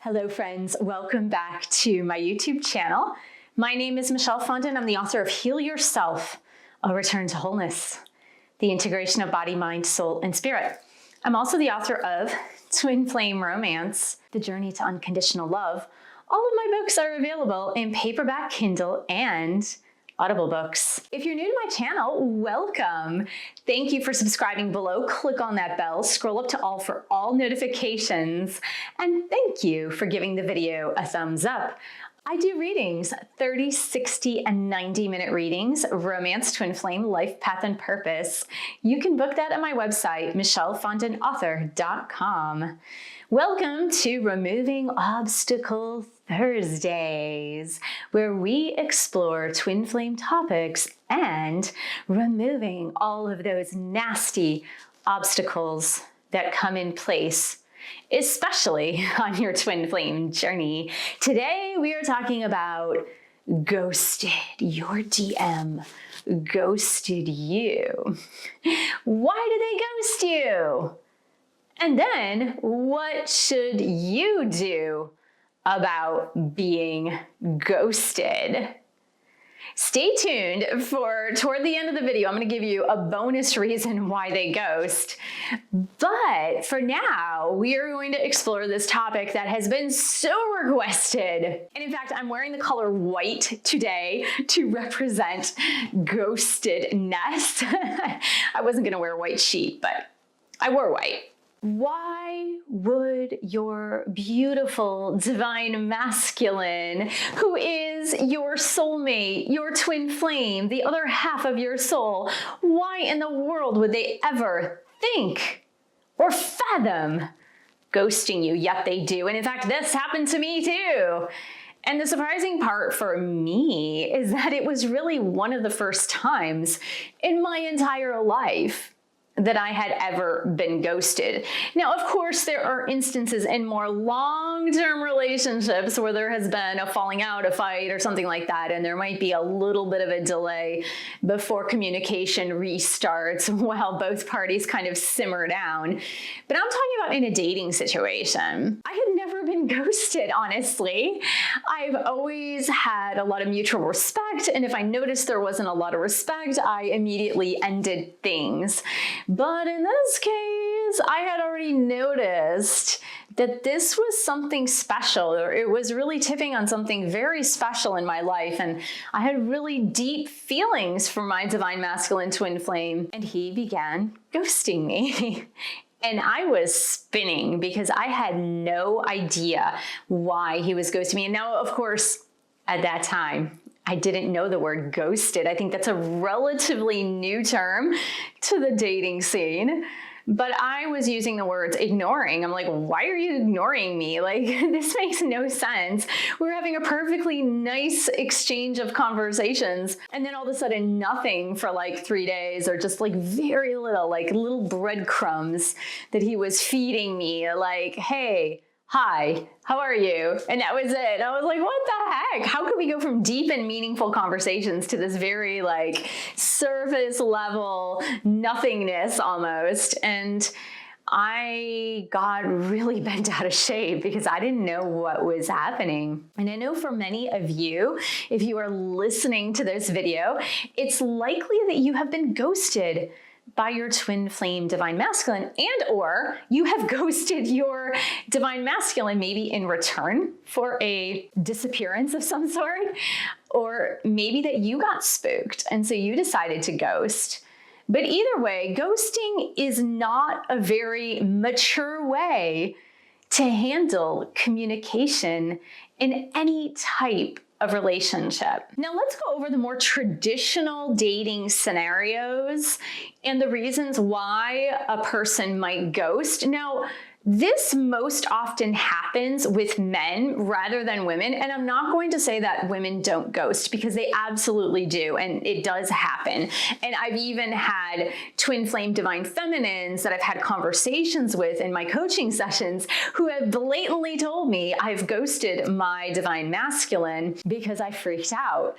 Hello friends, welcome back to my YouTube channel. My name is Michelle Fondin. I'm the author of Heal Yourself, A Return to Wholeness, the integration of body, mind, soul, and spirit. I'm also the author of Twin Flame Romance, The Journey to Unconditional Love. All of my books are available in paperback, Kindle, and Audible books. If you're new to my channel, welcome. Thank you for subscribing below. Click on that bell, scroll up to all for all notifications, and thank you for giving the video a thumbs up. I do readings, 30, 60, and 90-minute readings, romance, twin flame, life, path, and purpose. You can book that at my website, michellefondinauthor.com. Welcome to Removing Obstacle Thursdays, where we explore twin flame topics and removing all of those nasty obstacles that come in place, especially on your twin flame journey. Today, we are talking about ghosted. Your DM ghosted you. Why did they ghost you? And then, what should you do about being ghosted? Stay tuned for toward the end of the video. I'm going to give you a bonus reason why they ghost. But for now, we are going to explore this topic that has been so requested. And in fact, I'm wearing the color white today to represent ghostedness. I wasn't going to wear a white sheet, but I wore white. Why would your beautiful divine masculine, who is your soulmate, your twin flame, the other half of your soul, why in the world would they ever think or fathom ghosting you? Yet they do. And in fact, this happened to me too. And the surprising part for me is that it was really one of the first times in my entire life that I had ever been ghosted. Now, of course, there are instances in more long-term relationships where there has been a falling out, a fight, or something like that, and there might be a little bit of a delay before communication restarts while both parties kind of simmer down. But I'm talking about in a dating situation. I had never been ghosted, honestly. I've always had a lot of mutual respect, and if I noticed there wasn't a lot of respect, I immediately ended things. But in this case, I had already noticed that this was something special, or it was really tipping on something very special in my life. And I had really deep feelings for my divine masculine twin flame, and he began ghosting me. And I was spinning because I had no idea why he was ghosting me. And now, of course, at that time, I didn't know the word ghosted. I think that's a relatively new term to the dating scene. But I was using the words ignoring. I'm like, why are you ignoring me? Like, this makes no sense. We're having a perfectly nice exchange of conversations. And then all of a sudden, nothing for like 3 days, or just like very little, like little breadcrumbs that he was feeding me. Like, hey, hi, how are you? And that was it. I was like, what the heck? How could we go from deep and meaningful conversations to this very like surface level nothingness almost? And I got really bent out of shape because I didn't know what was happening. And I know for many of you, if you are listening to this video, it's likely that you have been ghosted by your twin flame divine masculine, and or you have ghosted your divine masculine maybe in return for a disappearance of some sort, or maybe that you got spooked and so you decided to ghost. But either way, ghosting is not a very mature way to handle communication in any type of relationship. Now let's go over the more traditional dating scenarios and the reasons why a person might ghost. Now, this most often happens with men rather than women. And I'm not going to say that women don't ghost, because they absolutely do. And it does happen. And I've even had twin flame divine feminines that I've had conversations with in my coaching sessions who have blatantly told me I've ghosted my divine masculine because I freaked out.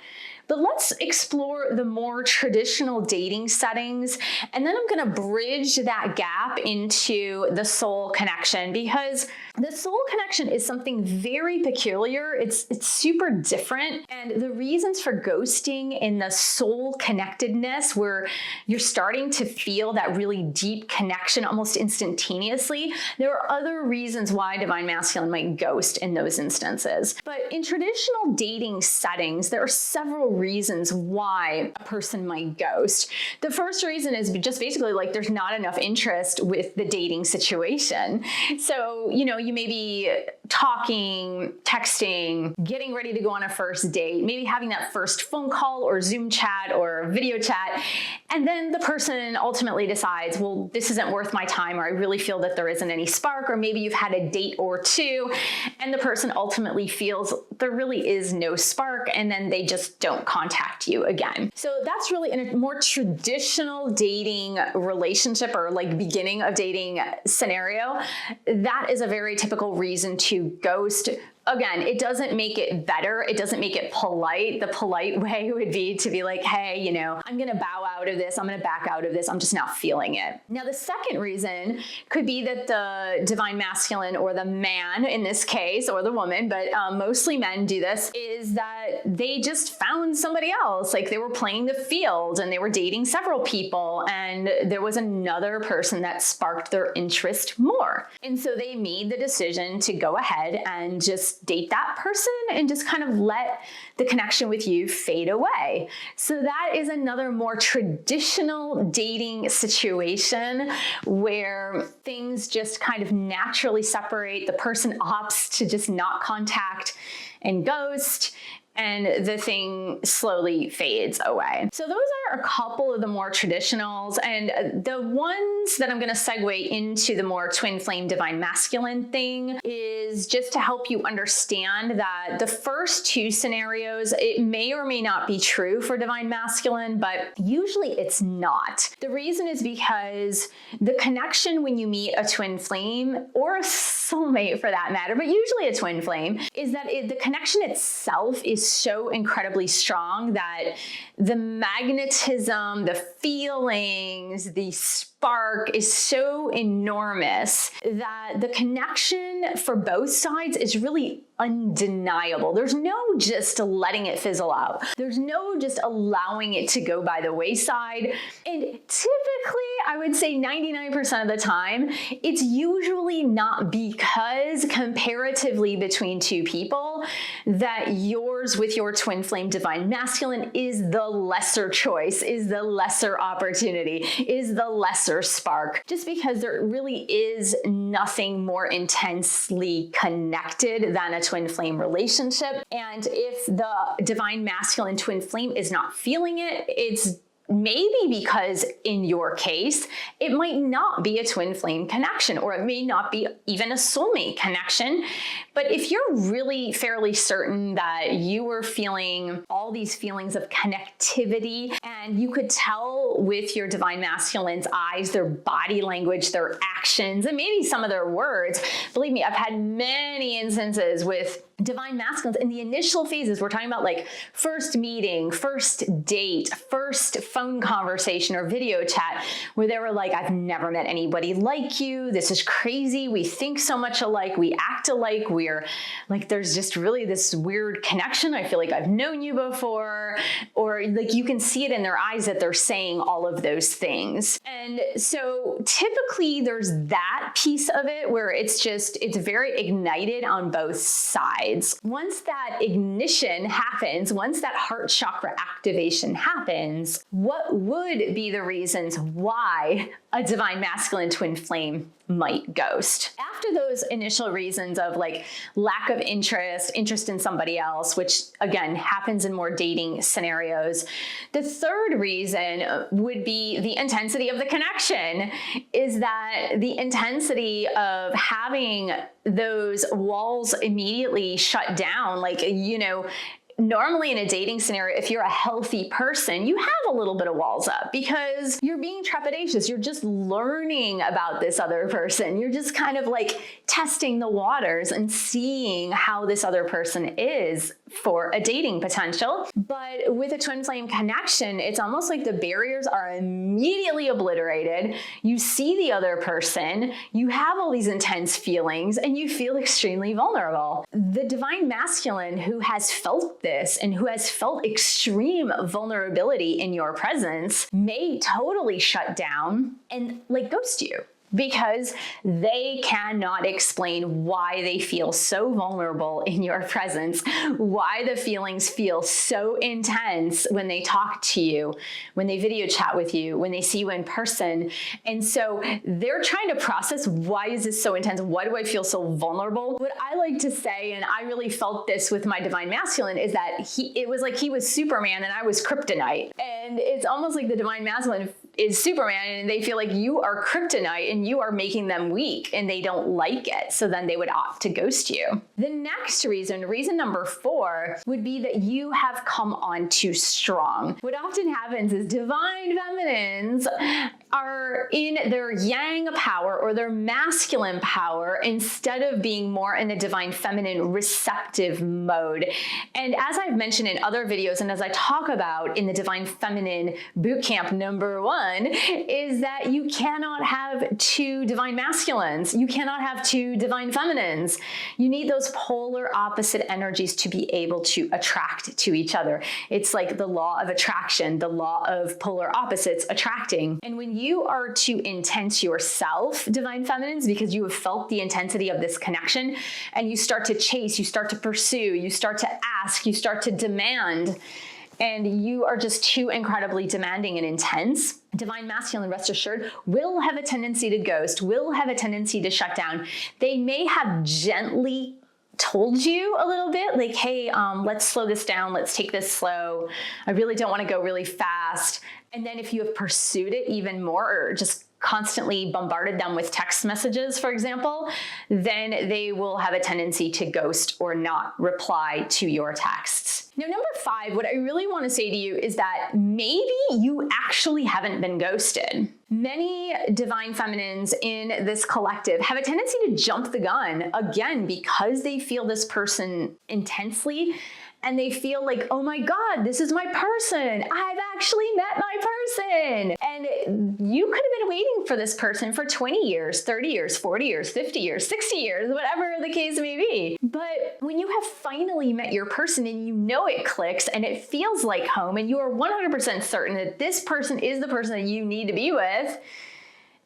But let's explore the more traditional dating settings, and then I'm going to bridge that gap into the soul connection, because The soul connection is something very peculiar. It's super different. And the reasons for ghosting in the soul connectedness, where you're starting to feel that really deep connection almost instantaneously, there are other reasons why divine masculine might ghost in those instances. But in traditional dating settings, there are several reasons why a person might ghost. The first reason is just basically like there's not enough interest with the dating situation. So, you may be talking, texting, getting ready to go on a first date, maybe having that first phone call or Zoom chat or video chat. And then the person ultimately decides, well, this isn't worth my time, or I really feel that there isn't any spark, or maybe you've had a date or two and the person ultimately feels there really is no spark, and then they just don't contact you again. So that's really in a more traditional dating relationship, or like beginning of dating scenario. That is a very typical reason to ghost. Again, it doesn't make it better. It doesn't make it polite. The polite way would be to be like, hey, I'm going to bow out of this. I'm going to back out of this. I'm just not feeling it. Now, the second reason could be that the divine masculine, or the man in this case, or the woman, but mostly men do this, is that they just found somebody else. Like they were playing the field and they were dating several people, and there was another person that sparked their interest more. And so they made the decision to go ahead and just date that person and just kind of let the connection with you fade away. So that is another more traditional dating situation where things just kind of naturally separate. The person opts to just not contact and ghost, and the thing slowly fades away. So those are a couple of the more traditionals, and the ones that I'm going to segue into the more twin flame divine masculine thing is just to help you understand that the first two scenarios, it may or may not be true for divine masculine, but usually it's not. The reason is because the connection when you meet a twin flame, or a soulmate for that matter, but usually a twin flame, is that the connection itself is so incredibly strong that the magnetism, the feelings, the spark is so enormous that the connection for both sides is really undeniable. There's no just letting it fizzle out. There's no just allowing it to go by the wayside. And typically, I would say 99% of the time, it's usually not because comparatively between two people that yours with your twin flame divine masculine is the lesser choice, is the lesser opportunity, is the lesser spark, just because there really is nothing more intensely connected than a twin flame relationship. And if the divine masculine twin flame is not feeling it, it's maybe because in your case, it might not be a twin flame connection, or it may not be even a soulmate connection. But if you're really fairly certain that you were feeling all these feelings of connectivity, and you could tell with your divine masculine's eyes, their body language, their actions, and maybe some of their words, believe me, I've had many instances with divine masculines in the initial phases. We're talking about like first meeting, first date, first phone conversation or video chat, where they were like, I've never met anybody like you. This is crazy. We think so much alike. We act alike. We're like, there's just really this weird connection. I feel like I've known you before, or like you can see it in their eyes that they're saying all of those things. And so typically there's that piece of it where it's very ignited on both sides. Once that ignition happens, once that heart chakra activation happens, what would be the reasons why a divine masculine twin flame might ghost? After those initial reasons of like lack of interest in somebody else, which again happens in more dating scenarios, the third reason would be the intensity of the connection. Is that the intensity of having those walls immediately shut down, like, normally in a dating scenario, if you're a healthy person, you have a little bit of walls up because you're being trepidatious. You're just learning about this other person. You're just kind of like testing the waters and seeing how this other person is for a dating potential. But with a twin flame connection, it's almost like the barriers are immediately obliterated. You see the other person, you have all these intense feelings, and you feel extremely vulnerable. The divine masculine who has felt this and who has felt extreme vulnerability in your presence may totally shut down and like ghost you, because they cannot explain why they feel so vulnerable in your presence, why the feelings feel so intense when they talk to you, when they video chat with you, when they see you in person. And so they're trying to process, why is this so intense? Why do I feel so vulnerable? What I like to say, and I really felt this with my divine masculine, is that it was like he was Superman and I was kryptonite. And it's almost like the divine masculine is Superman and they feel like you are kryptonite and you are making them weak and they don't like it. So then they would opt to ghost you. The next reason number 4, would be that you have come on too strong. What often happens is divine feminines are in their yang power or their masculine power instead of being more in the divine feminine receptive mode. And as I've mentioned in other videos, and as I talk about in the divine feminine bootcamp number 1, is that you cannot have 2 divine masculines. You cannot have 2 divine feminines. You need those polar opposite energies to be able to attract to each other. It's like the law of attraction, the law of polar opposites attracting. And when you are too intense yourself, divine feminines, because you have felt the intensity of this connection and you start to chase, you start to pursue, you start to ask, you start to demand, and you are just too incredibly demanding and intense, divine masculine, rest assured, will have a tendency to ghost, will have a tendency to shut down. They may have gently told you a little bit like, hey, let's slow this down. Let's take this slow. I really don't want to go really fast. And then if you have pursued it even more or just constantly bombarded them with text messages, for example, then they will have a tendency to ghost or not reply to your texts. Now, number 5, what I really want to say to you is that maybe you actually haven't been ghosted. Many divine feminines in this collective have a tendency to jump the gun, again, because they feel this person intensely and they feel like, oh my God, this is my person. I've actually met my person. And you could have been waiting for this person for 20 years, 30 years, 40 years, 50 years, 60 years, whatever the case may be. But when you have finally met your person and you know it clicks and it feels like home and you are 100% certain that this person is the person that you need to be with,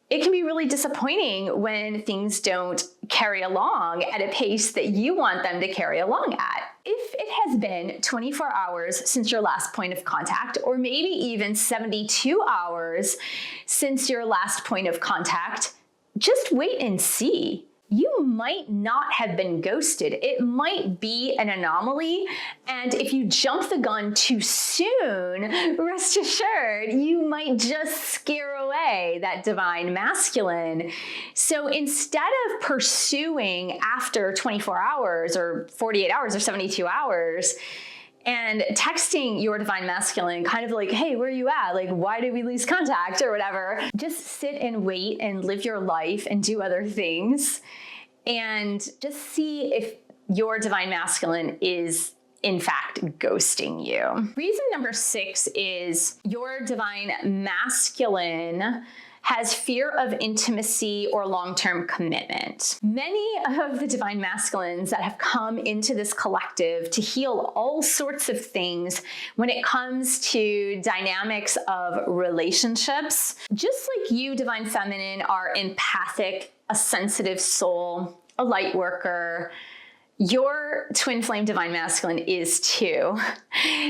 it can be really disappointing when things don't carry along at a pace that you want them to carry along at. If it has been 24 hours since your last point of contact, or maybe even 72 hours since your last point of contact, just wait and see. You might not have been ghosted. It might be an anomaly. And if you jump the gun too soon, rest assured, you might just scare away that divine masculine. So instead of pursuing after 24 hours or 48 hours or 72 hours, and texting your divine masculine kind of like, hey, where are you at? Like, why did we lose contact or whatever? Just sit and wait and live your life and do other things and just see if your divine masculine is in fact ghosting you. Reason number 6 is your divine masculine has fear of intimacy or long-term commitment. Many of the divine masculines that have come into this collective to heal all sorts of things when it comes to dynamics of relationships, just like you, divine feminine, are empathic, a sensitive soul, a light worker, your twin flame divine masculine is too.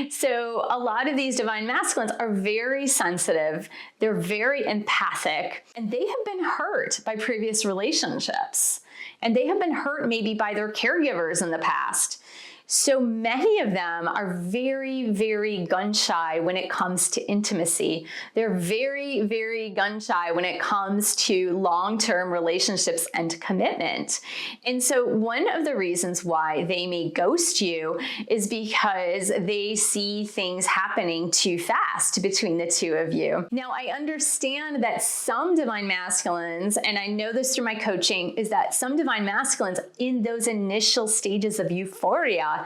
So a lot of these divine masculines are very sensitive. They're very empathic, and they have been hurt by previous relationships. And they have been hurt maybe by their caregivers in the past. So many of them are very, very gun shy when it comes to intimacy. They're very, very gun shy when it comes to long-term relationships and commitment. And so one of the reasons why they may ghost you is because they see things happening too fast between the two of you. Now, I understand that some divine masculines, and I know this through my coaching, is that some divine masculines in those initial stages of euphoria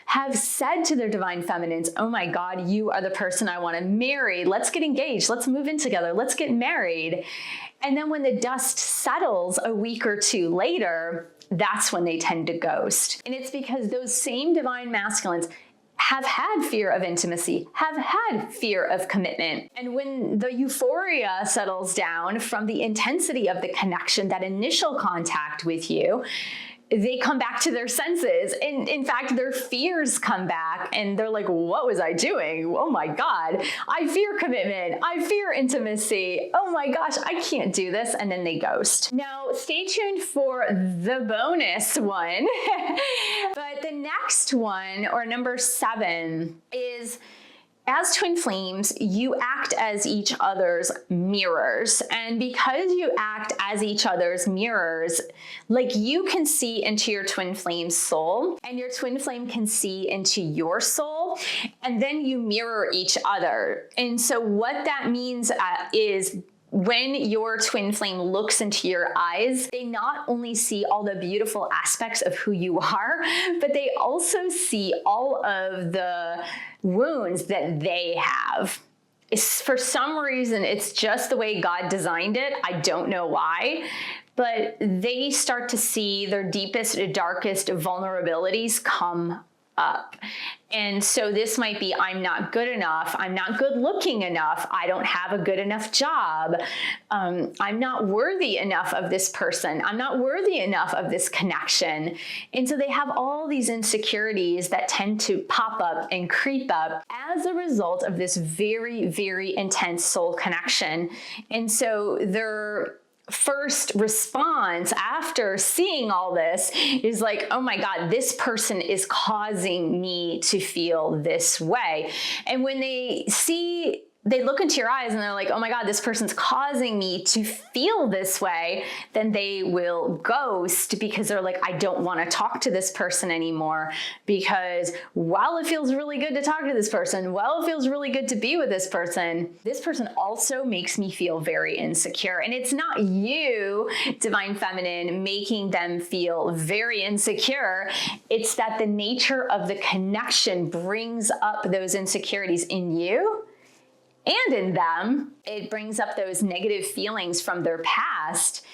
have said to their divine feminines, oh my God, you are the person I want to marry. Let's get engaged. Let's move in together. Let's get married. And then when the dust settles a week or two later, that's when they tend to ghost. And it's because those same divine masculines have had fear of intimacy, have had fear of commitment. And when the euphoria settles down from the intensity of the connection, that initial contact with you, they come back to their senses. And in fact, their fears come back and they're like, what was I doing? Oh my God, I fear commitment. I fear intimacy. Oh my gosh, I can't do this. And then they ghost. Now, stay tuned for the bonus one. But the next one, or number 7, is as twin flames, you act as each other's mirrors. And because you act as each other's mirrors, like you can see into your twin flame's soul, and your twin flame can see into your soul, and then you mirror each other. And so what that means is when your twin flame looks into your eyes, they not only see all the beautiful aspects of who you are, but they also see all of the wounds that they have. For some reason, it's just the way God designed it. I don't know why, but they start to see their deepest, darkest vulnerabilities come up. And so this might be, I'm not good enough. I'm not good looking enough. I don't have a good enough job. I'm not worthy enough of this person. I'm not worthy enough of this connection. And so they have all these insecurities that tend to pop up and creep up as a result of this very, very intense soul connection. And so they're first response after seeing all this is like, oh my God, this person is causing me to feel this way. And when they look into your eyes and they're like, oh my God, this person's causing me to feel this way, then they will ghost because they're like, I don't want to talk to this person anymore, because while it feels really good to talk to this person, while it feels really good to be with this person also makes me feel very insecure. And it's not you, divine feminine, making them feel very insecure. It's that the nature of the connection brings up those insecurities in you and in them. It brings up those negative feelings from their past,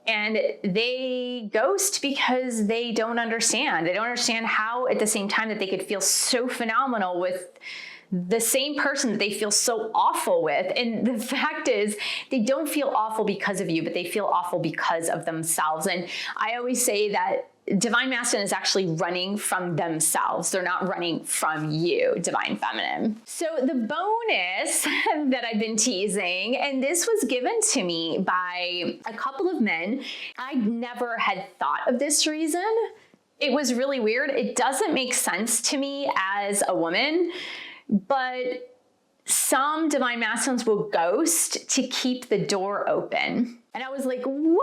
and they ghost because they don't understand. They don't understand how, at the same time that they could feel so phenomenal with the same person that they feel so awful with. And the fact is, they don't feel awful because of you, but they feel awful because of themselves. And I always say that divine masculine is actually running from themselves. They're not running from you, divine feminine. So the bonus that I've been teasing, and this was given to me by a couple of men. I never had thought of this reason. It was really weird. It doesn't make sense to me as a woman, but some divine masculines will ghost to keep the door open. And I was like, what?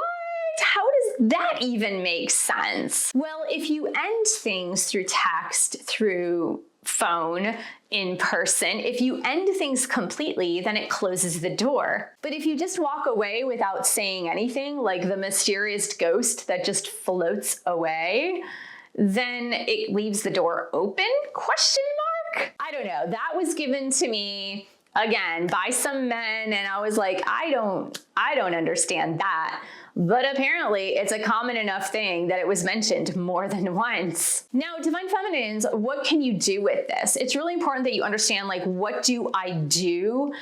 How does that even make sense? Well, if you end things through text, through phone, in person, if you end things completely, then it closes the door. But if you just walk away without saying anything, like the mysterious ghost that just floats away, then it leaves the door open? Question mark? I don't know. That was given to me again by some men, and I was like, I don't understand that. But apparently it's a common enough thing that it was mentioned more than once. Now, divine feminines, what can you do with this? It's really important that you understand, like, what do I do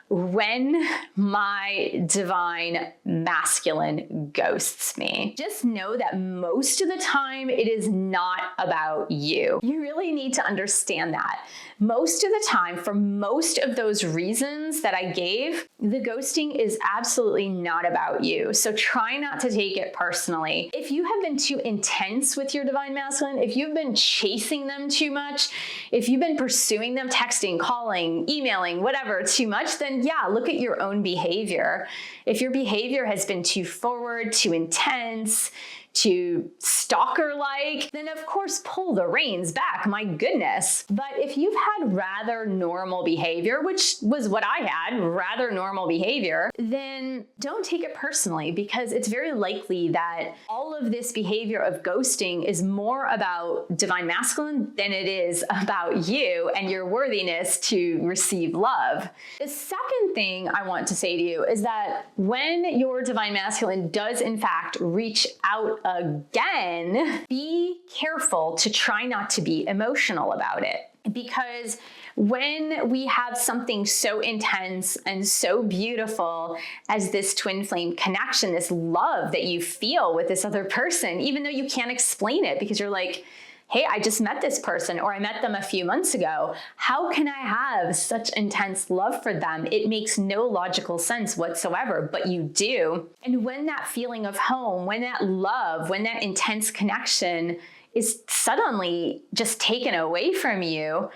when my divine masculine ghosts me. Just know that most of the time it is not about you. You really need to understand that. Most of the time, for most of those reasons that I gave, the ghosting is absolutely not about you. So try not to take it personally. If you have been too intense with your divine masculine, if you've been chasing them too much, if you've been pursuing them, texting, calling, emailing, whatever, too much, then yeah, look at your own behavior. If your behavior has been too forward, too intense, too stalker-like, then of course pull the reins back, my goodness. But if you've had rather normal behavior, which was what I had, rather normal behavior, then don't take it personally, because it's very likely that all of this behavior of ghosting is more about divine masculine than it is about you and your worthiness to receive love. The second thing I want to say to you is that when your divine masculine does in fact reach out again, be careful to try not to be emotional about it. Because when we have something so intense and so beautiful as this twin flame connection, this love that you feel with this other person, even though you can't explain it because you're like, hey, I just met this person, or I met them a few months ago. How can I have such intense love for them? It makes no logical sense whatsoever, but you do. And when that feeling of home, when that love, when that intense connection is suddenly just taken away from you,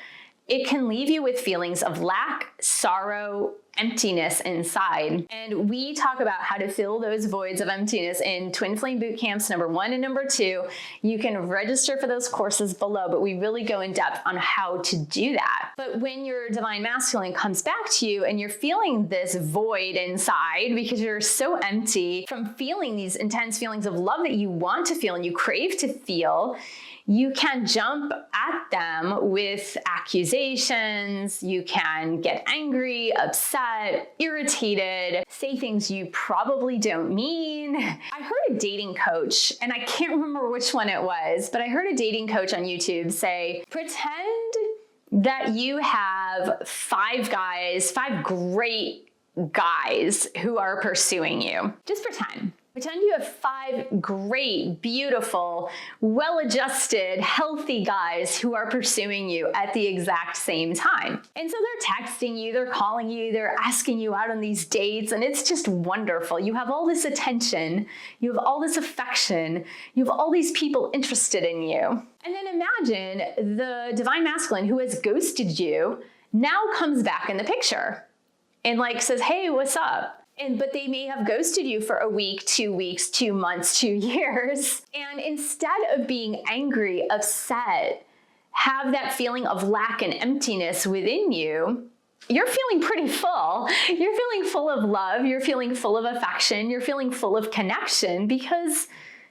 it can leave you with feelings of lack, sorrow, emptiness inside. And we talk about how to fill those voids of emptiness in Twin Flame Boot Camps number 1 and number 2. You can register for those courses below, but we really go in depth on how to do that. But when your divine masculine comes back to you and you're feeling this void inside because you're so empty from feeling these intense feelings of love that you want to feel and you crave to feel, you can jump at them with accusations, you can get angry, upset, irritated, say things you probably don't mean. I heard a dating coach, and I can't remember which one it was, but I heard a dating coach on YouTube say, pretend that you have 5 great guys who are pursuing you. Just pretend. Pretend you have 5 great, beautiful, well-adjusted, healthy guys who are pursuing you at the exact same time. And so they're texting you, they're calling you, they're asking you out on these dates, and it's just wonderful. You have all this attention, you have all this affection, you have all these people interested in you. And then imagine the divine masculine who has ghosted you now comes back in the picture and like says, hey, what's up? But they may have ghosted you for a week, 2 weeks, 2 months, 2 years. And instead of being angry, upset, have that feeling of lack and emptiness within you, you're feeling pretty full. You're feeling full of love. You're feeling full of affection. You're feeling full of connection because,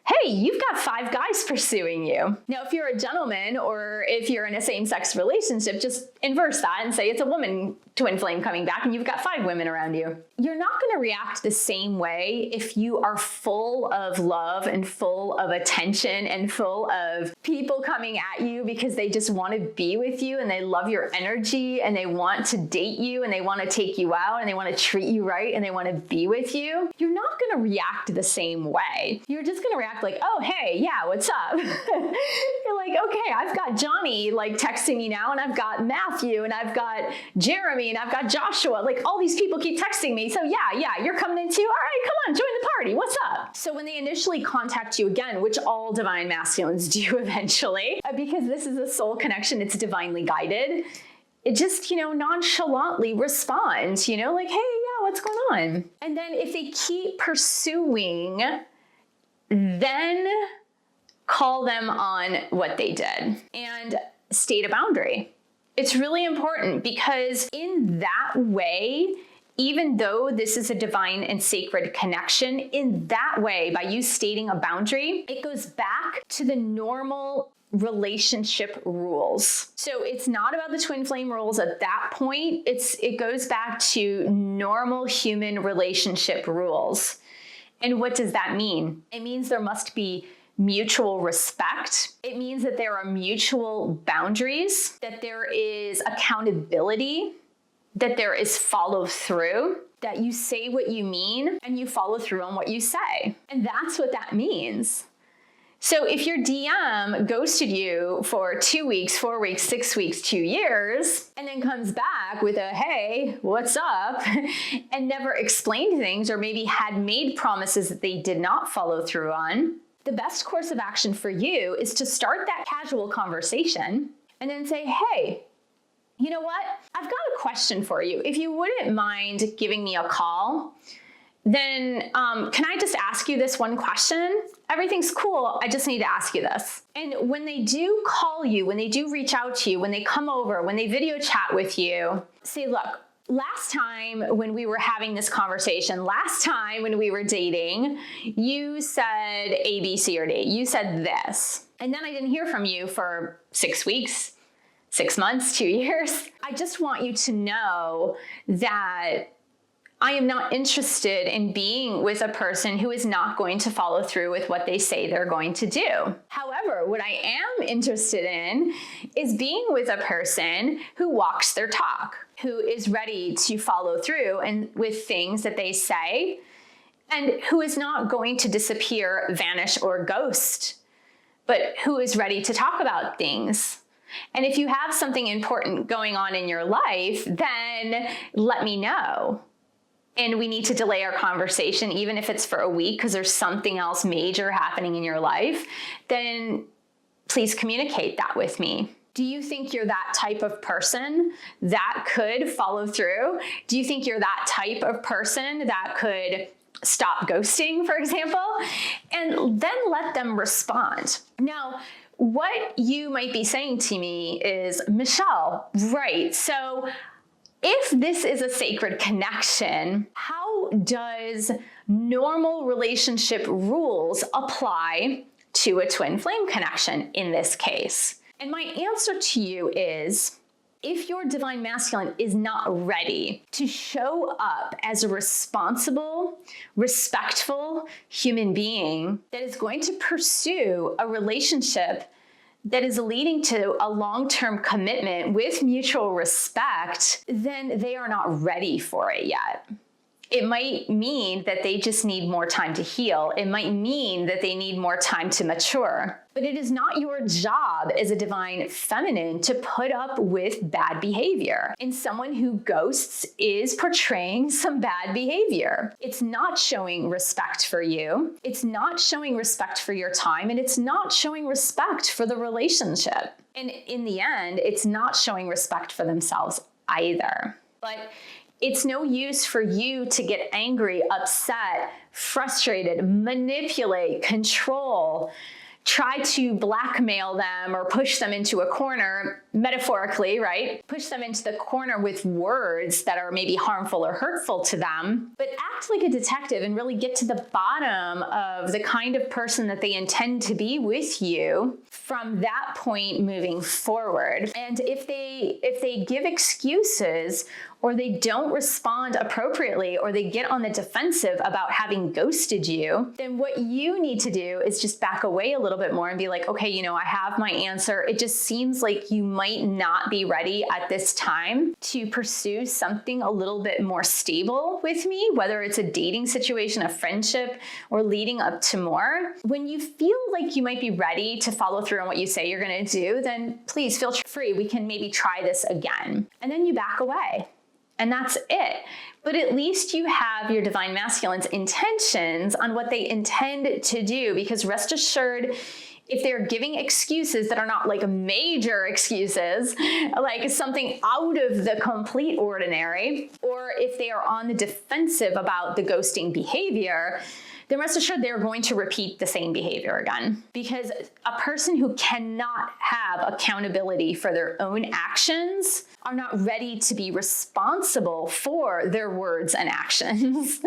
hey, you've got 5 guys pursuing you. Now, if you're a gentleman or if you're in a same-sex relationship, just inverse that and say it's a woman twin flame coming back and you've got 5 women around you. You're not going to react the same way if you are full of love and full of attention and full of people coming at you because they just want to be with you and they love your energy and they want to date you and they want to take you out and they want to treat you right and they want to be with you. You're not going to react the same way. You're just going to react like, oh, hey, yeah, what's up? You're like, okay, I've got Johnny like texting me now and I've got Matthew and I've got Jeremy and I've got Joshua, like all these people keep texting me. So yeah, you're coming in too. All right, come on, join the party. What's up? So when they initially contact you again, which all divine masculines do eventually, because this is a soul connection, it's divinely guided. It just, nonchalantly responds, like, hey, yeah, what's going on? And then if they keep pursuing, then call them on what they did and state a boundary. It's really important because in that way, even though this is a divine and sacred connection, in that way, by you stating a boundary, it goes back to the normal relationship rules. So it's not about the twin flame rules at that point. It goes back to normal human relationship rules. And what does that mean? It means there must be mutual respect. It means that there are mutual boundaries, that there is accountability, that there is follow through, that you say what you mean and you follow through on what you say. And that's what that means. So if your DM ghosted you for 2 weeks, 4 weeks, 6 weeks, 2 years, and then comes back with a, hey, what's up? And never explained things, or maybe had made promises that they did not follow through on, the best course of action for you is to start that casual conversation and then say, hey, you know what? I've got a question for you. If you wouldn't mind giving me a call, then can I just ask you this one question? Everything's cool. I just need to ask you this. And when they do call you, when they do reach out to you, when they come over, when they video chat with you, say, look, last time when we were having this conversation, last time when we were dating, you said A, B, C, or D. You said this. And then I didn't hear from you for 6 weeks, 6 months, 2 years. I just want you to know that I am not interested in being with a person who is not going to follow through with what they say they're going to do. However, what I am interested in is being with a person who walks their talk, who is ready to follow through and with things that they say, and who is not going to disappear, vanish, or ghost, but who is ready to talk about things. And if you have something important going on in your life, then let me know. And we need to delay our conversation, even if it's for a week, because there's something else major happening in your life, then please communicate that with me. Do you think you're that type of person that could follow through? Do you think you're that type of person that could stop ghosting, for example? And then let them respond. Now, what you might be saying to me is, Michelle, right, so if this is a sacred connection, how does normal relationship rules apply to a twin flame connection in this case? And my answer to you is, if your divine masculine is not ready to show up as a responsible, respectful human being that is going to pursue a relationship that is leading to a long-term commitment with mutual respect, then they are not ready for it yet. It might mean that they just need more time to heal. It might mean that they need more time to mature. But it is not your job as a divine feminine to put up with bad behavior. And someone who ghosts is portraying some bad behavior. It's not showing respect for you. It's not showing respect for your time. And it's not showing respect for the relationship. And in the end, it's not showing respect for themselves either. But it's no use for you to get angry, upset, frustrated, manipulate, control, try to blackmail them or push them into a corner, metaphorically, right? Push them into the corner with words that are maybe harmful or hurtful to them, but act like a detective and really get to the bottom of the kind of person that they intend to be with you from that point moving forward. And if they give excuses, or they don't respond appropriately, or they get on the defensive about having ghosted you, then what you need to do is just back away a little bit more and be like, okay, you know, I have my answer. It just seems like you might not be ready at this time to pursue something a little bit more stable with me, whether it's a dating situation, a friendship, or leading up to more. When you feel like you might be ready to follow through on what you say you're gonna do, then please feel free. We can maybe try this again. And then you back away. And that's it. But at least you have your divine masculine's intentions on what they intend to do, because rest assured, if they're giving excuses that are not like major excuses, like something out of the complete ordinary, or if they are on the defensive about the ghosting behavior, then rest assured they're going to repeat the same behavior again. Because a person who cannot have accountability for their own actions are not ready to be responsible for their words and actions.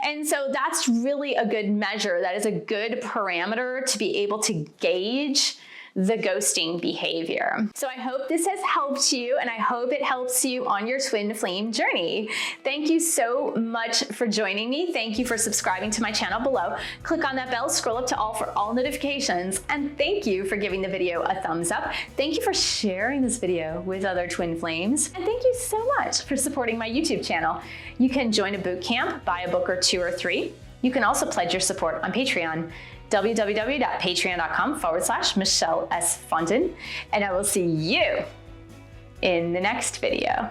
And so that's really a good measure. That is a good parameter to be able to gauge the ghosting behavior. So I hope this has helped you, and I hope it helps you on your twin flame journey. Thank you so much for joining me. Thank you for subscribing to my channel below. Click on that bell, scroll up to all for all notifications, and thank you for giving the video a thumbs up. Thank you for sharing this video with other twin flames, and thank you so much for supporting my YouTube channel. You can join a boot camp, buy a book or 2 or 3. You can also pledge your support on Patreon, www.patreon.com/Michelle S. Fondin, and I will see you in the next video.